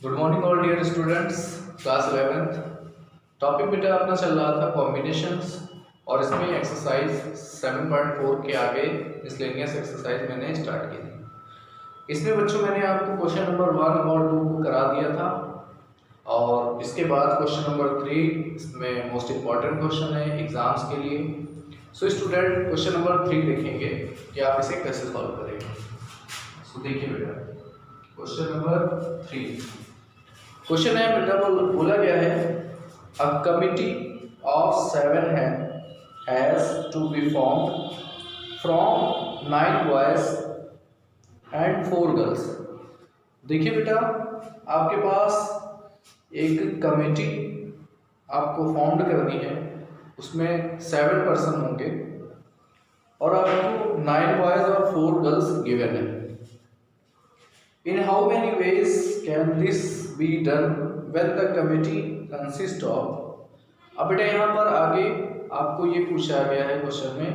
Good morning all dear students. Class 11th topic बेटा अपना चल रहा था कॉम्बिनेशंस और इसमें एक्सरसाइज 7.4 के आगे मिसलेनियस एक्सरसाइज मैंने स्टार्ट की थी। इसमें बच्चों मैंने आपको क्वेश्चन नंबर 1 और 2 को करा दिया था और इसके बाद क्वेश्चन नंबर 3 इसमें मोस्ट इम्पॉर्टेंट क्वेश्चन है एग्जाम्स के लिए। सो स्टूडेंट क्वेश्चन नंबर 3 देखेंगे कि आप इसे कैसे सॉल्व करेंगे। सो देखिए बेटा क्वेश्चन नंबर 3 क्वेश्चन है बेटा बोला गया है a committee of 7 has to be formed from 9 boys and 4 girls. देखिए बेटा आपके पास एक कमेटी आपको फॉर्म्ड करनी है, उसमें 7 पर्सन होंगे और आपको 9 बॉयज और 4 गर्ल्स गिवन है। In how many ways can this be done when the committee consists of? अब बेटा यहाँ पर आगे आपको ये पूछा गया है क्वेश्चन में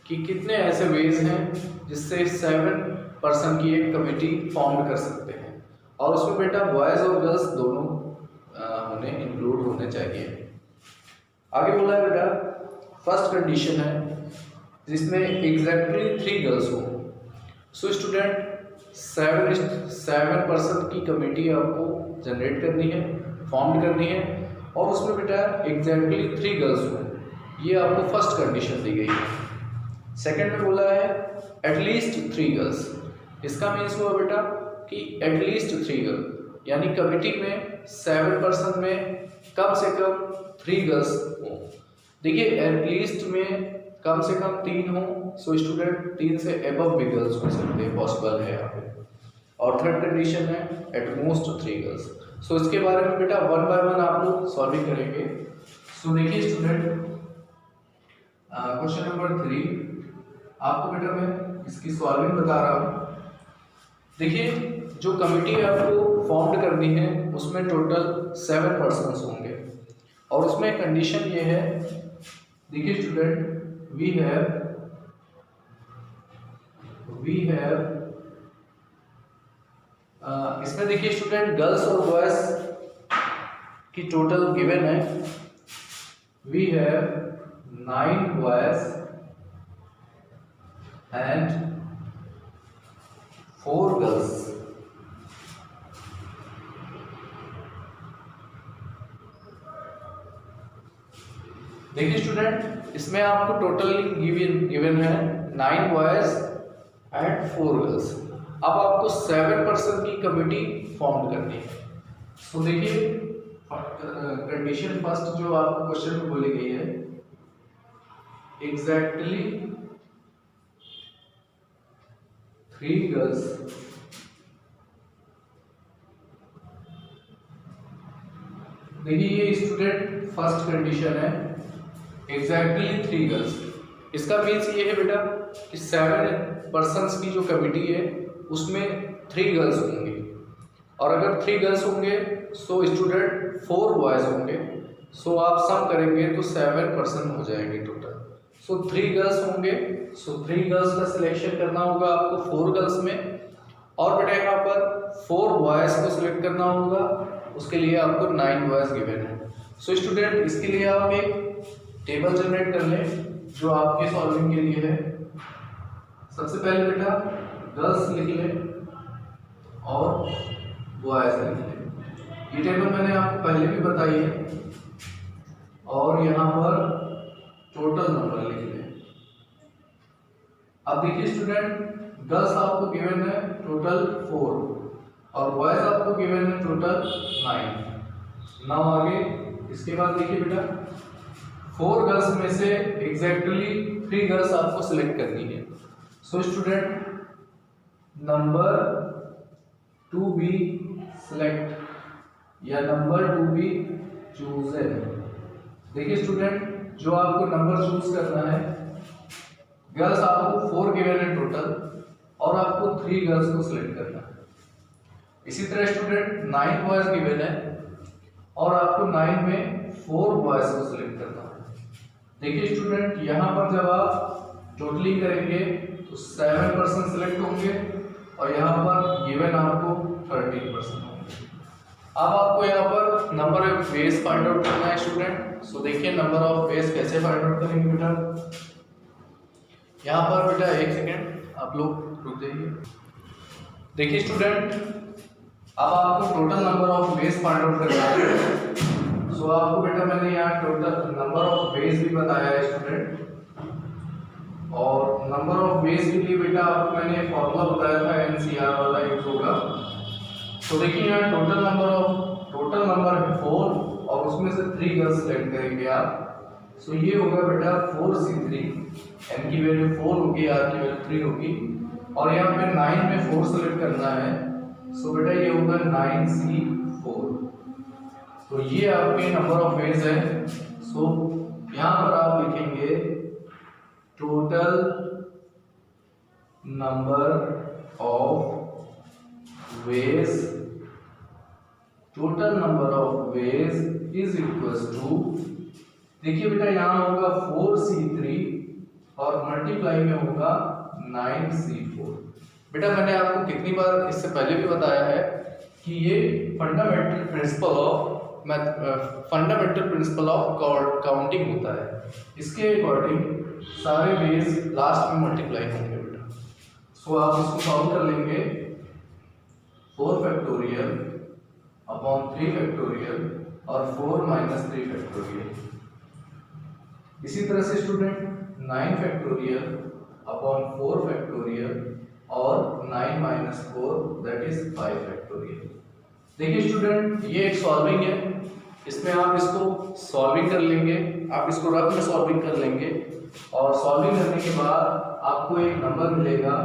कि कितने ऐसे वेज हैं जिससे 7 पर्सन की एक कमेटी फॉर्म कर सकते हैं और उसमें बेटा बॉयज और गर्ल्स दोनों होने इंक्लूड होने चाहिए। आगे बोला है बेटा फर्स्ट कंडीशन है जिसमें एग्जैक्टली 3 गर्ल्स हो। सो स्टूडेंट 7 पर्सन की कमेटी आपको जनरेट करनी है, फॉर्म करनी है और उसमें बेटा एग्जैक्टली 3 गर्ल्स हो, ये आपको फर्स्ट कंडीशन दी गई है। सेकंड में बोला है एटलीस्ट 3 गर्ल्स। इसका मीन्स हुआ बेटा कि एटलीस्ट 3 गर्ल यानी कमेटी में 7 पर्सन में कम से कम 3 गर्ल्स हो। देखिए एटलीस्ट में कम से कम 3 हो, सो स्टूडेंट 3 से एबव भी गर्ल्स हो सकते हैं, पॉसिबल है यहाँ पे। और थर्ड कंडीशन है एट मोस्ट 3 गर्ल्स। सो इसके बारे में बेटा 1 बाय 1 आप लोग सॉल्विंग करेंगे। सो देखिए स्टूडेंट क्वेश्चन नंबर 3 आपको बेटा मैं इसकी सॉल्विंग बता रहा हूँ। देखिए जो कमिटी आपको फॉर्म करनी है उसमें टोटल 7 पर्सन होंगे और उसमें कंडीशन ये है, देखिए स्टूडेंट we have इसमें देखिए स्टूडेंट गर्ल्स और बॉयज की टोटल गिवन है। we have 9 boys and 4 girls। देखिए स्टूडेंट इसमें आपको टोटली गिवन है 9 बॉयज एंड 4 गर्ल्स। अब आपको 7 पर्सन की कमेटी फॉर्म करनी है। सो देखिए कंडीशन फर्स्ट जो आपको क्वेश्चन में बोली गई है एग्जैक्टली 3 गर्ल्स। देखिए ये स्टूडेंट फर्स्ट कंडीशन है एग्जैक्टली 3 गर्ल्स। इसका मीन्स ये है बेटा कि 7 पर्सन्स की जो कमिटी है उसमें 3 गर्ल्स होंगी और अगर 3 गर्ल्स होंगे सो स्टूडेंट 4 बॉयज होंगे। सो आप सम करेंगे तो 7 पर्सन हो जाएंगे टोटल। सो 3 गर्ल्स होंगे, सो 3 गर्ल्स का सिलेक्शन करना होगा आपको 4 गर्ल्स में और बेटा यहाँ पर 4 बॉयज को सिलेक्ट करना होगा, उसके लिए आपको 9 बॉयज गिवन है। सो स्टूडेंट इसके लिए आप एक टेबल जनरेट कर लें जो आपके सॉल्विंग के लिए है। सबसे पहले बेटा गर्ल्स लिख लें और बॉयज लिख लें। ये टेबल मैंने आपको पहले भी बताई है और यहाँ पर टोटल नंबर लिख लें। अब देखिए स्टूडेंट गर्ल्स आपको गिवन है टोटल 4 और बॉयज आपको गिवन है टोटल 9। नाउ आगे इसके बाद देखिए बेटा 4 गर्ल्स में से एग्जैक्टली 3 गर्ल्स आपको सिलेक्ट करनी है। So student number to be select or number to be chosen. देखिए स्टूडेंट जो आपको नंबर चूज करना है, गर्ल्स आपको 4 गिवन है टोटल और आपको 3 गर्ल्स को सिलेक्ट करना है। इसी तरह स्टूडेंट 9 बॉयज गिवन है और आपको 9 में 4 बॉयज को सिलेक्ट करना है। देखिए स्टूडेंट यहाँ पर जब आप टोटली करेंगे तो 7 पर्सन सिलेक्ट होंगे और यहाँ पर गिवन आपको 13% होंगे। अब आपको यहाँ पर number of veg find out करना है स्टूडेंट। सो देखिए नंबर ऑफ वेज कैसे फाइंड आउट करेंगे बेटा। यहाँ पर बेटा एक सेकेंड आप लोग रुक जाइए। देखिए स्टूडेंट, अब आपको total number of veg find out करना है। सो आपको बेटा मैंने यहाँ टोटल नंबर ऑफ वेज भी बताया है स्टूडेंट, और नंबर ऑफ वेज के लिए बेटा आपको मैंने फॉर्मूला बताया था NCR वाला यूज होगा। तो देखिए यहाँ टोटल नंबर है 4 और उसमें से 3 गर्ल्स सेलेक्ट करेंगे आप। सो ये होगा बेटा 4C3, n की वैल्यू 4 होगी, r की वैल्यू 3 होगी, और यहाँ पे 9 में 4 सेलेक्ट करना है। सो बेटा ये होगा 9C4। तो ये आपके नंबर ऑफ वेज है। सो यहाँ पर आप लिखेंगे total number of ways, total number of ways is equals to, देखिए बेटा यहाँ होगा 4C3 और मल्टीप्लाई में होगा 9C4। बेटा मैंने आपको कितनी बार इससे पहले भी बताया है कि ये फंडामेंटल प्रिंसिपल ऑफ काउंटिंग होता है। इसके अकॉर्डिंग सारे वेज लास्ट में मल्टीप्लाई होंगे बेटा। सो आप इसको सॉल्व कर लेंगे 4 फैक्टोरियल अपॉन 3 फैक्टोरियल और 4 माइनस 3 फैक्टोरियल। इसी तरह से स्टूडेंट 9 फैक्टोरियल अपॉन 4 फैक्टोरियल और 9 माइनस 4 दैट इज 5 फैक्टोरियल। देखिए स्टूडेंट ये एक सॉल्विंग है, इसमें आप इसको सॉल्विंग कर लेंगे, आप इसको रफ में सॉल्विंग कर लेंगे, और सॉल्विंग करने के बाद आपको एक नंबर मिलेगा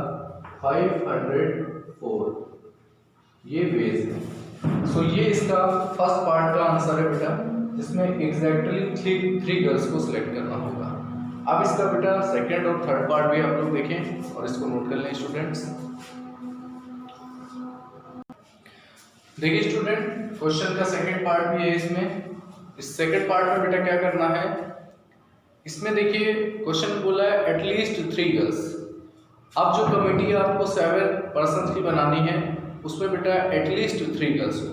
504। ये वेज है। सो ये इसका फर्स्ट पार्ट का आंसर है बेटा, जिसमें एग्जैक्टली 3 गर्ल्स को सिलेक्ट करना होगा। अब इसका बेटा सेकंड और थर्ड पार्ट भी आप लोग देखें और इसको नोट कर लें स्टूडेंट्स। देखिए स्टूडेंट, क्वेश्चन का सेकंड पार्ट भी है इसमें। इस सेकंड पार्ट में बेटा क्या करना है, इसमें देखिए क्वेश्चन बोला है एटलीस्ट 3 गर्ल्स। अब जो कमेटी आपको 7 पर्सन की बनानी है उसमें बेटा एटलीस्ट 3 गर्ल्स हो।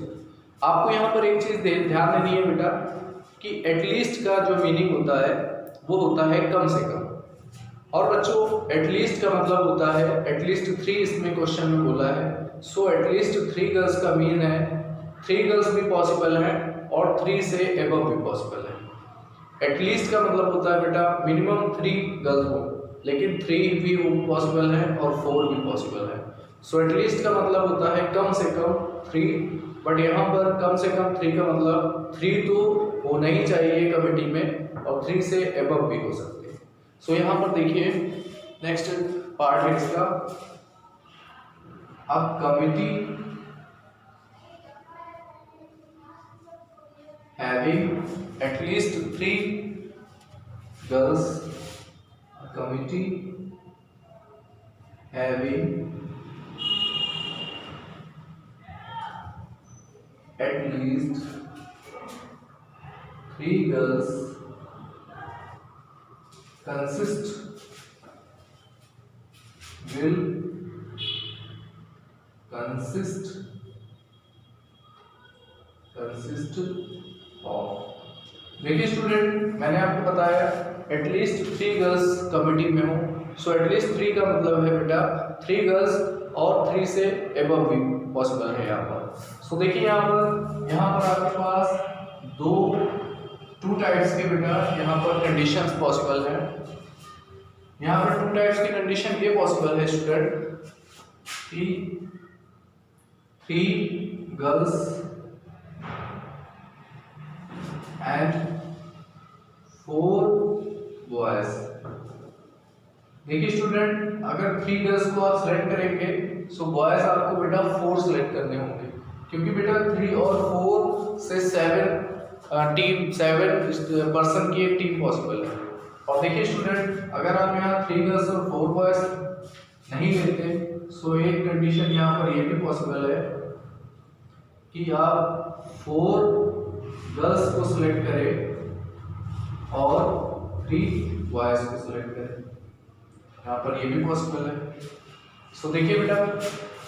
आपको यहाँ पर एक चीज़ ध्यान देनी है बेटा कि एटलीस्ट का जो मीनिंग होता है वो होता है कम से कम, और बच्चों एटलीस्ट का मतलब होता है एटलीस्ट 3, इसमें क्वेश्चन में बोला है। सो एटलीस्ट 3 गर्ल्स का मीन है 3 गर्ल्स भी पॉसिबल है और 3 से एबव भी पॉसिबल है। एटलीस्ट का मतलब होता है बेटा मिनिमम 3 गर्ल्स हो, लेकिन 3 भी पॉसिबल है और 4 भी पॉसिबल है। सो एटलीस्ट का मतलब होता है कम से कम 3, बट यहाँ पर कम से कम 3 का मतलब 3 तो होना ही चाहिए कमेटी में, और 3 से एबव भी हो सकते हैं। सो यहाँ पर देखिए नेक्स्ट पार्ट है इसका। अब committee having at least 3 girls, committee having at least 3 girls will consist of, देखिए स्टूडेंट मैंने आपको बताया एटलीस्ट 3 गर्ल्स कमिटी में हो। सो एटलीस्ट 3 का मतलब है बेटा 3 गर्ल्स और 3 से एबव भी पॉसिबल है यहाँ पर। सो देखिए यहाँ पर आपके पास 2 टाइप्स के बेटा यहाँ पर कंडीशंस पॉसिबल है। यहाँ पर 2 टाइप्स की कंडीशन ये पॉसिबल है स्टूडेंट कि 3 गर्ल्स एंड 4 बॉयज। देखिए स्टूडेंट अगर 3 गर्ल्स को आप सेलेक्ट करेंगे सो बॉयज आपको बेटा 4 सेलेक्ट करने होंगे, क्योंकि बेटा 3 और 4 से 7 पर्सन की एक टीम पॉसिबल है। और देखिए स्टूडेंट अगर आप यहाँ 3 गर्ल्स और 4 बॉयज नहीं लेते सो एक कंडीशन यहाँ पर ये भी पॉसिबल है कि आप 4 गर्ल्स को सिलेक्ट करें और 3 बॉयज को सिलेक्ट करें, यहाँ पर ये भी पॉसिबल है। सो देखिए बेटा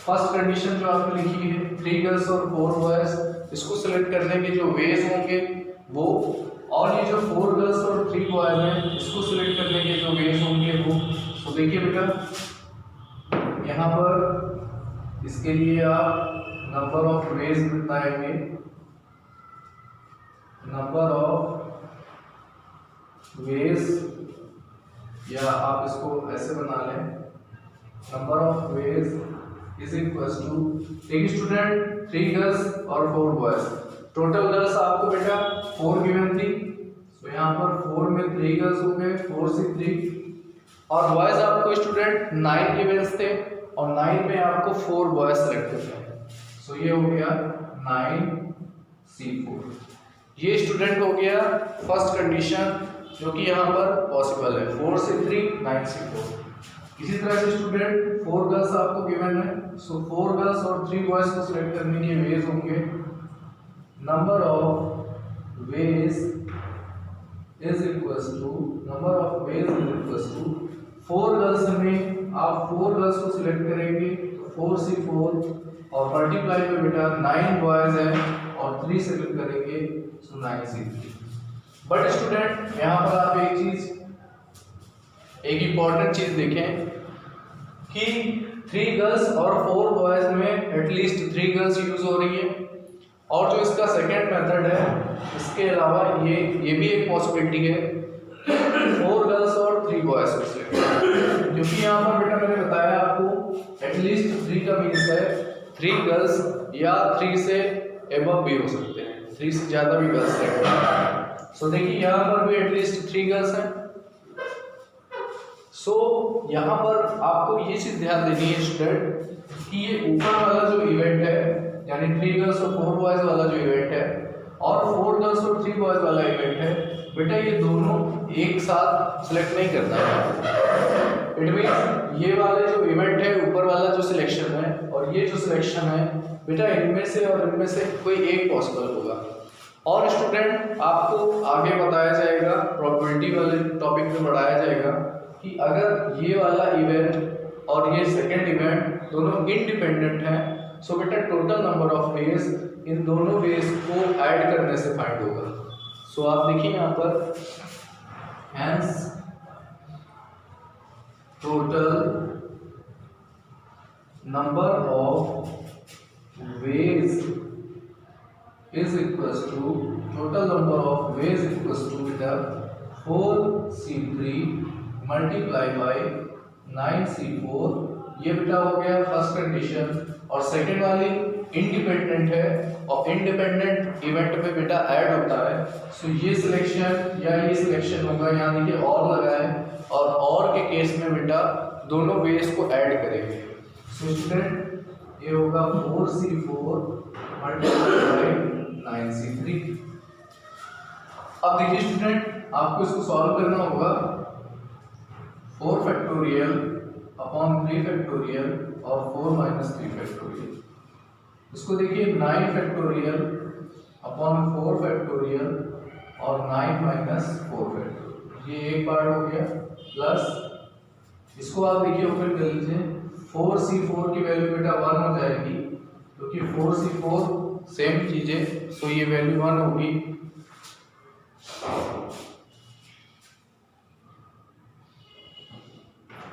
फर्स्ट कंडीशन जो आपने लिखी है 3 गर्ल्स और 4 बॉयज, इसको सिलेक्ट करने के जो वेज होंगे वो, और ये जो 4 गर्ल्स और 3 बॉयज हैं इसको सिलेक्ट करने के जो वेज होंगे वो। तो देखिए बेटा यहाँ पर इसके लिए आप नंबर ऑफ वेज बताएंगे, नंबर ऑफ वेज, या आप इसको ऐसे बना लें, number of ways is equal to, एक स्टूडेंट 3 गर्ल्स और 4 बॉयज, टोटल गर्ल्स आपको बेटा 4 गिवन थी, तो यहाँ पर 4 में 3 गर्ल्स हो गए, 4 से 3, और बॉयज आपको स्टूडेंट 9 गिवन थे और 9 में आपको 4 बॉयज सेलेक्ट करते हैं, सो ये हो गया 9C4। ये स्टूडेंट हो गया फर्स्ट कंडीशन जो कि यहाँ पर पॉसिबल है, 4 से 3 9C4। इसी तरह से स्टूडेंट 4 गर्ल्स आपको गिवन है, सो 4 गर्ल्स और 3 बॉयज को सिलेक्ट करने के वेज होंगे, number of ways is equals to, number of ways is equals to 4 girls में आप 4 गर्ल्स को सिलेक्ट करेंगे तो 4C4 और मल्टीप्लाई में बेटा 9 बॉयज हैं और 3 सिलेक्ट करेंगे सो 9C3। बट स्टूडेंट यहाँ पर आप एक इम्पॉर्टेंट चीज देखें कि 3 गर्ल्स और 4 बॉयज में एटलीस्ट 3 गर्ल्स यूज हो रही है, और जो इसका सेकेंड मेथड है इसके अलावा ये भी एक पॉसिबिलिटी है 4 गर्ल्स और 3 बॉयज को सिलेक्ट, क्योंकि यहाँ पर बेटा मैंने बताया आपको एटलीस्ट 3 का मीन्स है 3 गर्ल्स या 3 से एबव भी हो सकते हैं, 3 से ज़्यादा भी गर्ल्स सेलेक्ट। सो देखिए यहाँ पर भी एटलीस्ट 3 गर्ल्स हैं, सो यहाँ पर आपको ये चीज़ ध्यान देनी है स्टूडेंट कि ये ऊपर वाला जो इवेंट है यानी 3 गर्ल्स और 4 बॉयज वाला जो इवेंट है और 4 गर्ल्स और 3 बॉयज वाला इवेंट है बेटा, ये दोनों एक साथ सिलेक्ट नहीं करना है। इट मीन्स ये वाले जो इवेंट है ऊपर वाला जो सिलेक्शन है और ये जो सिलेक्शन है बेटा, इनमें से और इनमें से कोई एक पॉसिबल होगा। और स्टूडेंट आपको आगे बताया जाएगा, प्रोबेबिलिटी वाले टॉपिक में बढ़ाया जाएगा कि अगर ये वाला इवेंट और ये सेकेंड इवेंट दोनों इंडिपेंडेंट हैं, सो बेटा total number of ways in दोनों वेज को ऐड करने से फाइंड होगा। सो आप देखिए यहाँ पर hence total number of ways is equals to, total number of ways equals to बेटा 4C3 मल्टीप्लाई बाय 9C4। ये बेटा हो गया फर्स्ट कंडीशन, और सेकेंड वाली इंडिपेंडेंट है और इंडिपेंडेंट इवेंट में बेटा ऐड होता है, सो ये सिलेक्शन या ये सिलेक्शन होगा, यहाँ देखिए और लगा है, और के केस में बेटा दोनों वेज को ऐड करेंगे। सो स्टूडेंट ये होगा 4C4 मल्टीप्लाई बाय 9C3। अब देखिए स्टूडेंट आपको इसको सॉल्व करना होगा, 4 फैक्टोरियल अपॉन 3 फैक्टोरियल और 4 माइनस 3 फैक्टोरियल। इसको देखिए 9 फैक्टोरियल अपॉन 4 फैक्टोरियल और 9 माइनस 4 फैक्टोरियल, ये एक पार्ट हो गया, प्लस इसको आप देखिए ओपन कर लीजिए, 4C4 की वैल्यू बेटा 1 हो जाएगी क्योंकि 4C4 सेम चीजें, सो ये वैल्यू 1 होगी,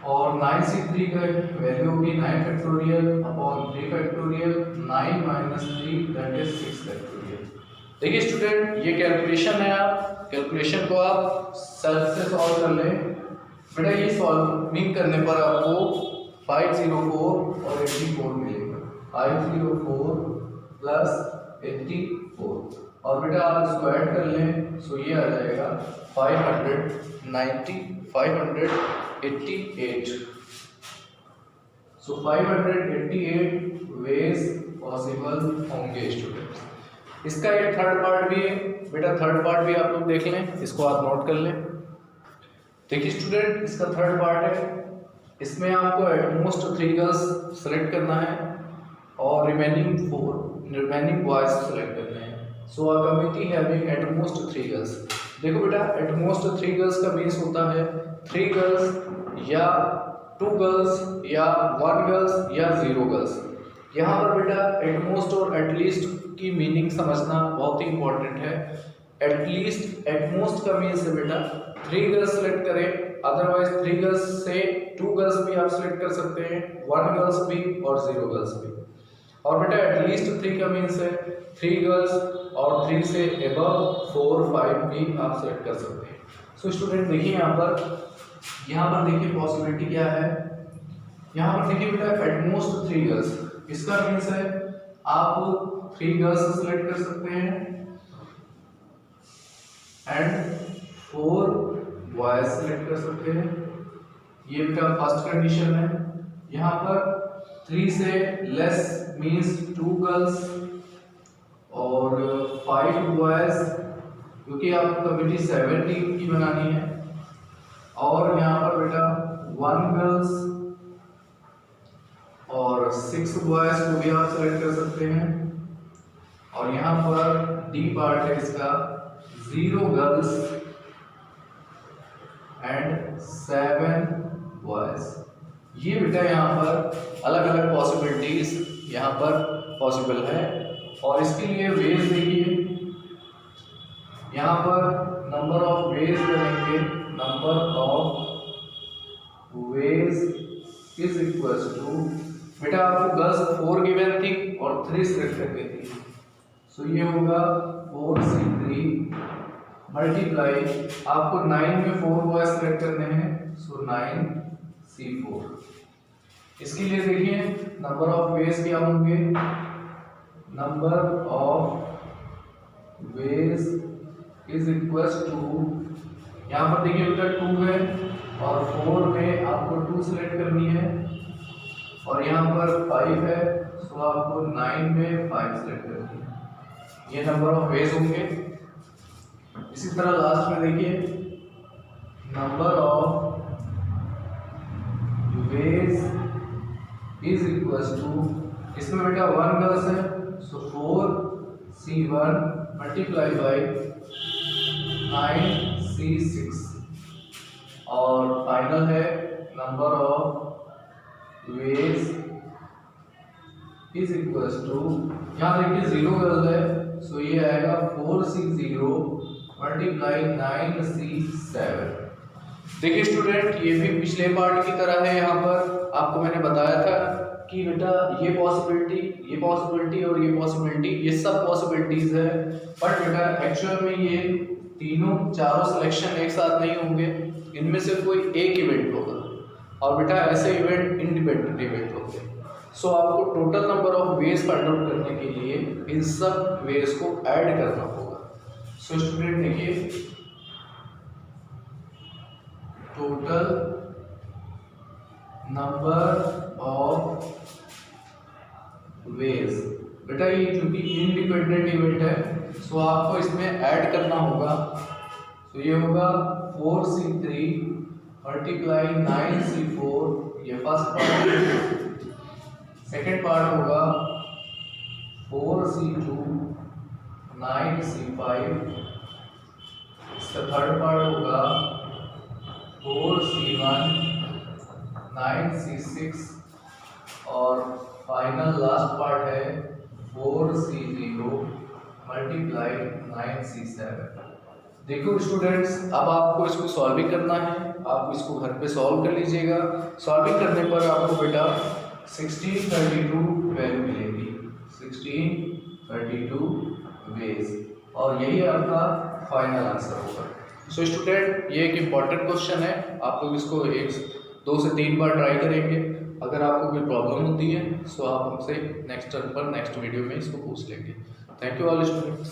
और 9C3 का वैल्यू होगी 9 factorial upon 3 factorial 9 minus 3 that is 6 factorial. देखिए स्टूडेंट ये कैलकुलेशन है, आप कैलकुलेशन को आप सेल्फ से सॉल्व कर लें बेटा, ये सॉल्विंग करने पर आपको 504 और 84 मिलेगा, 504 प्लस 84, और बेटा आप इसको ऐड कर लें, सो ये आ जाएगा 588, सो 588 वेज पॉसिबल होंगे स्टूडेंट्स। इसका एक थर्ड पार्ट भी है बेटा, थर्ड पार्ट भी आप लोग देख लें, इसको आप नोट कर लें। देखिए स्टूडेंट इसका थर्ड पार्ट है, इसमें आपको एटमोस्ट 3 गर्ल्स सेलेक्ट करना है और रिमेनिंग बॉयज सेलेक्ट करने हैं। So a committee having at most 3 girls. देखो बेटा एटमोस्ट 3 गर्ल्स का मीन्स होता है 3 गर्ल्स या 2 गर्ल्स या 1 गर्ल्स या 0 गर्ल्स। यहाँ पर बेटा एटमोस्ट और एटलीस्ट की मीनिंग समझना बहुत ही इंपॉर्टेंट है। एटलीस्ट एटमोस्ट का मीन्स है बेटा 3 गर्ल्स सेलेक्ट करें, अदरवाइज 3 गर्ल्स से 2 गर्ल्स भी आप सेलेक्ट कर सकते हैं, 1 गर्ल्स भी और 0 गर्ल्स भी। और बेटा एटलीस्ट 3 का मीन्स है 3 गर्ल्स और 3 से अबव 4 5 भी आप सेलेक्ट कर सकते हैं। सो स्टूडेंट देखिए यहाँ पर देखिए पॉसिबिलिटी क्या है। यहाँ पर देखिए बेटा एटमोस्ट 3 गर्ल्स, इसका मीन्स है आप 3 गर्ल्स सेलेक्ट कर सकते हैं एंड 4 बॉयज सेलेक्ट कर सकते हैं। ये बेटा फर्स्ट कंडीशन है। यहाँ पर 3 से लेस मीन्स 2 गर्ल्स और 5 बॉयज, क्योंकि आपको कमिटी 7 टीम की बनानी है। और यहाँ पर बेटा 1 गर्ल्स और 6 बॉयज को भी आप सेलेक्ट कर सकते हैं। और यहाँ पर डी पार्ट है इसका 0 गर्ल्स एंड 7 बॉयज। ये बेटा यहाँ पर अलग अलग पॉसिबिलिटीज यहाँ पर पॉसिबल है। और इसके लिए वेज देखिए, यहाँ पर नंबर ऑफ वेज करेंगे, number of ways is equal to, बेटा आपको गर्ल्स 4 गिवन थी और 3 सेलेक्ट करके थी, सो ये होगा 4C3 मल्टीप्लाई, आपको 9 में 4 बॉयज सेलेक्ट करने हैं, सो 9C4। इसके लिए देखिए नंबर ऑफ वेज क्या होंगे, number of ways is equal to, यहाँ पर देखिए बेटा 2 है और 4 में आपको 2 सेलेक्ट करनी है, और यहाँ पर 5 है, सो आपको 9 में 5 सेलेक्ट करनी है। ये नंबर ऑफ वेज होंगे। इसी तरह लास्ट में देखिए number of ways is equal to, इसमें बेटा 1 गर्ल्स है, सो 4C1 मल्टीप्लाई बाई 9C6, और फाइनल है number of ways is equal to, यहाँ देखिए 0 गर्ल है, सो ये आएगा 4C0 मल्टीप्लाई 9C7। देखिए स्टूडेंट ये भी पिछले पार्ट की तरह है। यहाँ पर आपको मैंने बताया था कि बेटा ये पॉसिबिलिटी और ये पॉसिबिलिटी, ये सब पॉसिबिलिटीज है, बट बेटा एक्चुअल में ये चारों सिलेक्शन एक साथ नहीं होंगे, इनमें से कोई एक इवेंट होगा, और बेटा ऐसे इवेंट इंडिपेंडेंट इवेंट होंगे। सो आपको total number of veg find out करने के लिए इन सब वेज को ऐड करना होगा। सो स्टूडेंट देखिए टोटल नंबर ऑफ वेज, बेटा ये क्योंकि इंडिपेंडेंट इवेंट है, सो आपको इसमें ऐड करना होगा। तो ये होगा 4C3 मल्टीप्लाई 9C4, ये फर्स्ट पार्ट। सेकेंड पार्ट होगा 4C2 9C5, इसका थर्ड पार्ट होगा 4C1 9C6, और फाइनल लास्ट पार्ट है 4C0 मल्टीप्लाई 9C7। देखो स्टूडेंट्स, अब आपको इसको सॉल्विंग करना है, आप इसको घर पे सॉल्व कर लीजिएगा। सॉल्विंग करने पर आपको बेटा 1632 वैल्यू मिलेगी, 1632 वेज, और यही आपका फाइनल आंसर होगा। सो स्टूडेंट ये एक इम्पॉर्टेंट क्वेश्चन है, आप लोग इसको 2 से 3 बार ट्राई करेंगे। अगर आपको कोई प्रॉब्लम होती है सो आप हमसे नेक्स्ट टर्न पर नेक्स्ट वीडियो में इसको पूछ लेंगे। Thank you all students.